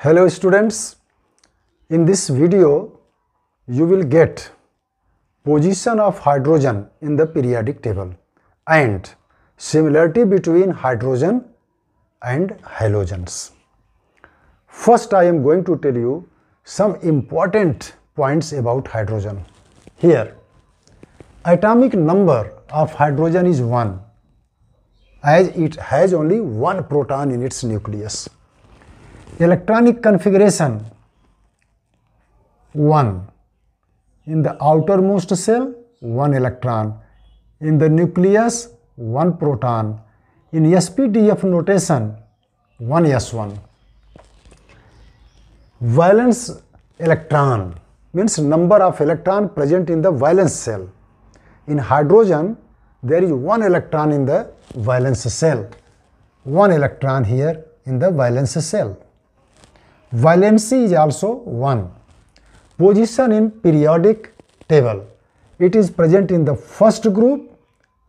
Hello students, in this video you will get position of hydrogen in the periodic table and similarity between hydrogen and halogens. First I am going to tell you some important points about hydrogen. Here, atomic number of hydrogen is 1 as it has only one proton in its nucleus. Electronic configuration 1. In the outermost shell, 1 electron. In the nucleus, 1 proton. In SPDF notation, 1 S1. Valence electron means number of electron present in the valence shell. In hydrogen, there is 1 electron in the valence shell. 1 electron here in the valence shell. Valency is also 1. Position in periodic table. It is present in the first group,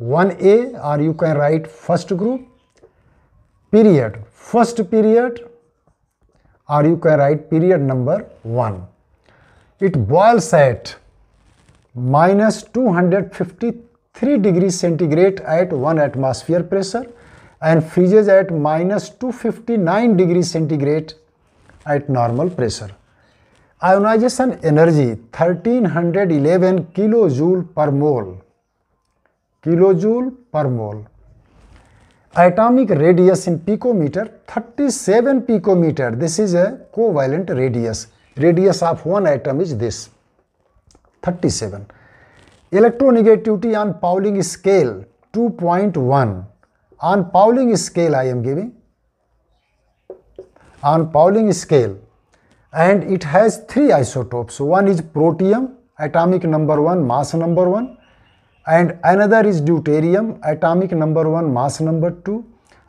1A, or you can write first group. Period, first period, or you can write period number 1. It boils at minus 253 degrees centigrade at 1 atmosphere pressure and freezes at minus 259 degrees centigrade at normal pressure. Ionization energy 1311 kilojoule per mole. Kilojoule per mole. Atomic radius in picometer 37 picometer. This is a covalent radius. Radius of one atom is this 37. Electronegativity on Pauling scale 2.1. On Pauling scale I am giving. On Pauling scale, and it has 3 isotopes. One is protium, atomic number 1, mass number 1, and another is deuterium, atomic number 1, mass number 2,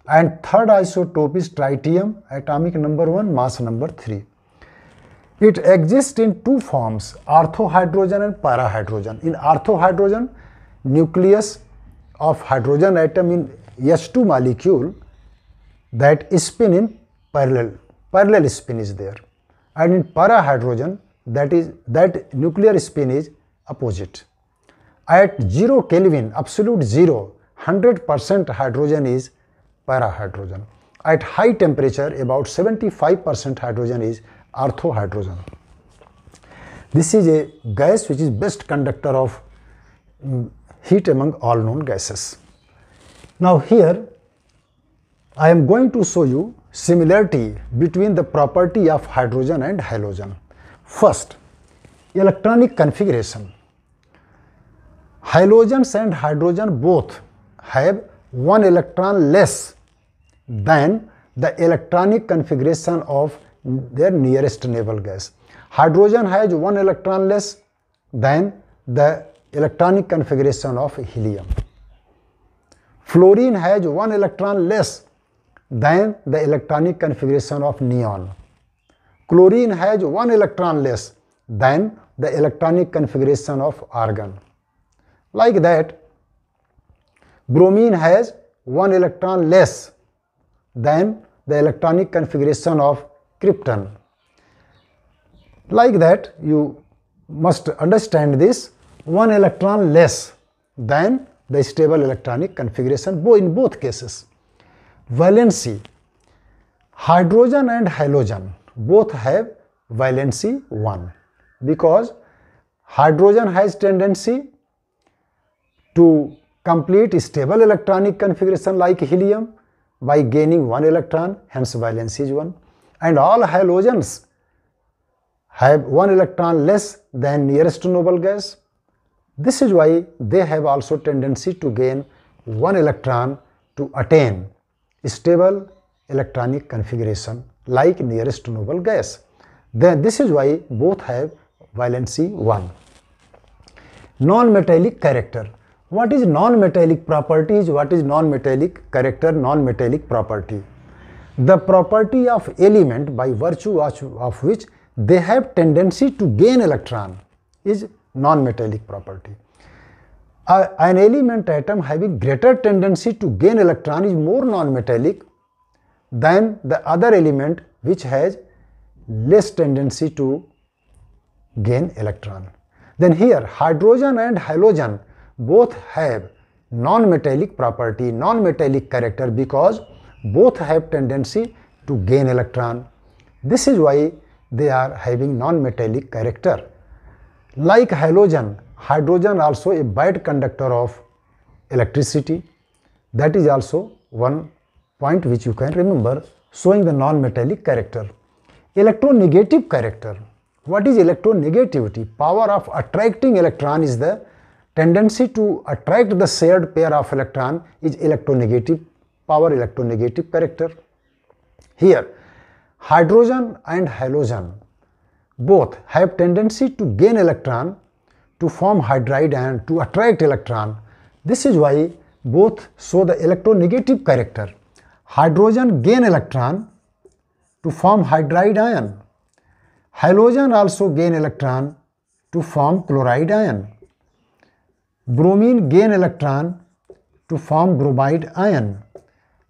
and third isotope is tritium, atomic number 1, mass number 3. It exists in 2 forms, orthohydrogen and parahydrogen. In orthohydrogen, nucleus of hydrogen atom in S2 molecule that spin in parallel spin is there, and in parahydrogen that nuclear spin is opposite. At 0 Kelvin, absolute 0, 100% hydrogen is parahydrogen. At high temperature, about 75% hydrogen is orthohydrogen. This is a gas which is best conductor of heat among all known gases. Now here I am going to show you similarity between the property of hydrogen and halogen. First, electronic configuration. Halogens and hydrogen both have 1 electron less than the electronic configuration of their nearest naval gas. Hydrogen has 1 electron less than the electronic configuration of helium. Fluorine has 1 electron less than the electronic configuration of neon. Chlorine has 1 electron less than the electronic configuration of argon. Like that, bromine has 1 electron less than the electronic configuration of krypton. Like that, you must understand this, 1 electron less than the stable electronic configuration in both cases. Valency. Hydrogen and halogen both have valency 1 because hydrogen has tendency to complete stable electronic configuration like helium by gaining 1 electron, hence valency is 1, and all halogens have 1 electron less than nearest noble gas. This is why they have also tendency to gain 1 electron to attain stable electronic configuration like nearest noble gas. Then this is why both have valency 1. Non-metallic character. What is non-metallic properties? What is non-metallic character, non-metallic property? The property of element by virtue of which they have tendency to gain electron is non-metallic property. An element atom having greater tendency to gain electron is more non-metallic than the other element which has less tendency to gain electron. Then here hydrogen and halogen both have non-metallic property, non-metallic character, because both have tendency to gain electron. This is why they are having non-metallic character. Like halogen, hydrogen also a bad conductor of electricity. That is also one point which you can remember, showing the non-metallic character. Electronegative character. What is electronegativity? Power of attracting electron is the tendency to attract the shared pair of electron is electronegative power, electronegative character. Here hydrogen and halogen both have tendency to gain electron, to form hydride ion, to attract electron. This is why both show the electronegative character. Hydrogen gain electron to form hydride ion. Halogen also gain electron to form chloride ion. Bromine gain electron to form bromide ion,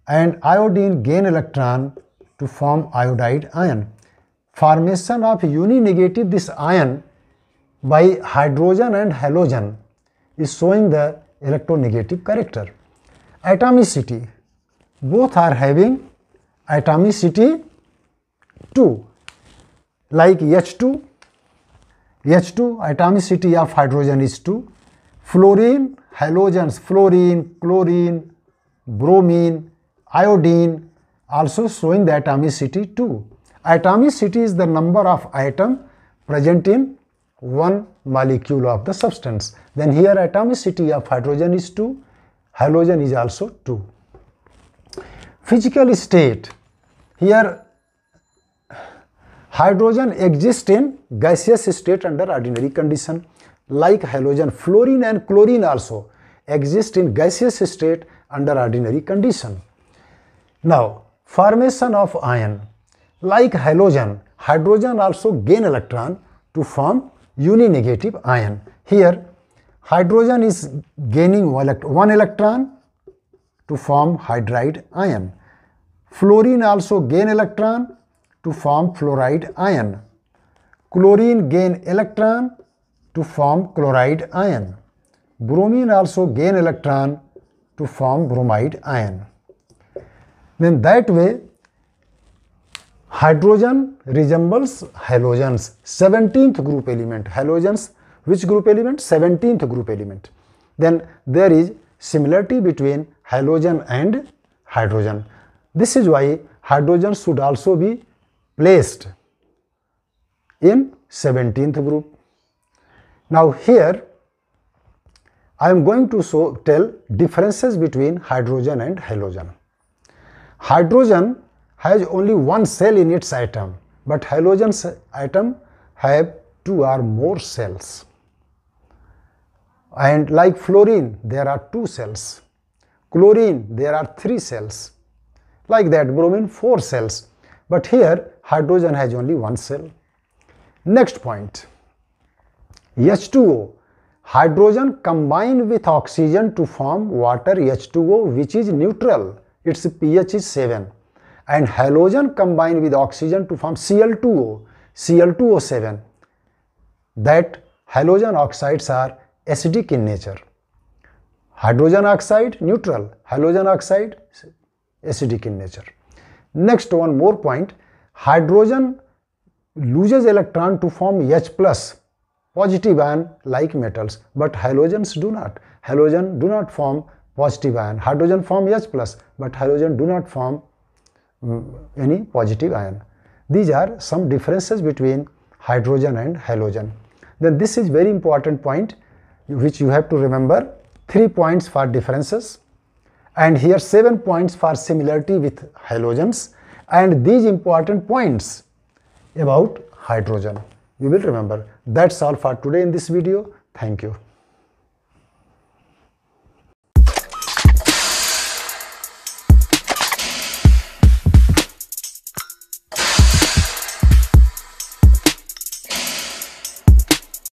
and iodine gain electron to form iodide ion. Formation of uninegative this ion by hydrogen and halogen is showing the electronegative character. Atomicity. Both are having atomicity 2, like H2. Atomicity of hydrogen is 2. Fluorine, halogens, fluorine, chlorine, bromine, iodine also showing the atomicity 2. Atomicity is the number of atoms present in one molecule of the substance. Then here atomicity of hydrogen is 2, halogen is also 2. Physical state. Here hydrogen exists in gaseous state under ordinary condition. Like halogen, fluorine and chlorine also exist in gaseous state under ordinary condition. Now formation of ion. Like halogen, hydrogen also gain electron to form uninegative ion. Here hydrogen is gaining one electron to form hydride ion. Fluorine also gain electron to form fluoride ion. Chlorine gain electron to form chloride ion. Bromine also gain electron to form bromide ion. Then that way hydrogen resembles halogens, 17th group element. Halogens, which group element? 17th group element. Then there is similarity between halogen and hydrogen. This is why hydrogen should also be placed in 17th group. Now here I am going to tell differences between hydrogen and halogen. Hydrogen has only one cell in its atom, but halogen's atom have 2 or more cells. And like fluorine, there are 2 cells. Chlorine, there are 3 cells. Like that, bromine 4 cells. But here hydrogen has only 1 cell. Next point. H2O. Hydrogen combine with oxygen to form water H2O, which is neutral. Its pH is 7. And halogen combine with oxygen to form Cl2O, Cl2O7. That halogen oxides are acidic in nature. Hydrogen oxide neutral, halogen oxide acidic in nature. Next, one more point. Hydrogen loses electron to form H plus, positive ion like metals, but halogens do not. Halogen do not form positive ion. Hydrogen form H plus, but halogen do not form any positive ion. These are some differences between hydrogen and halogen. Then this is very important point which you have to remember. 3 points for differences, and here 7 points for similarity with halogens, and these important points about hydrogen you will remember. That's all for today in this video. Thank you.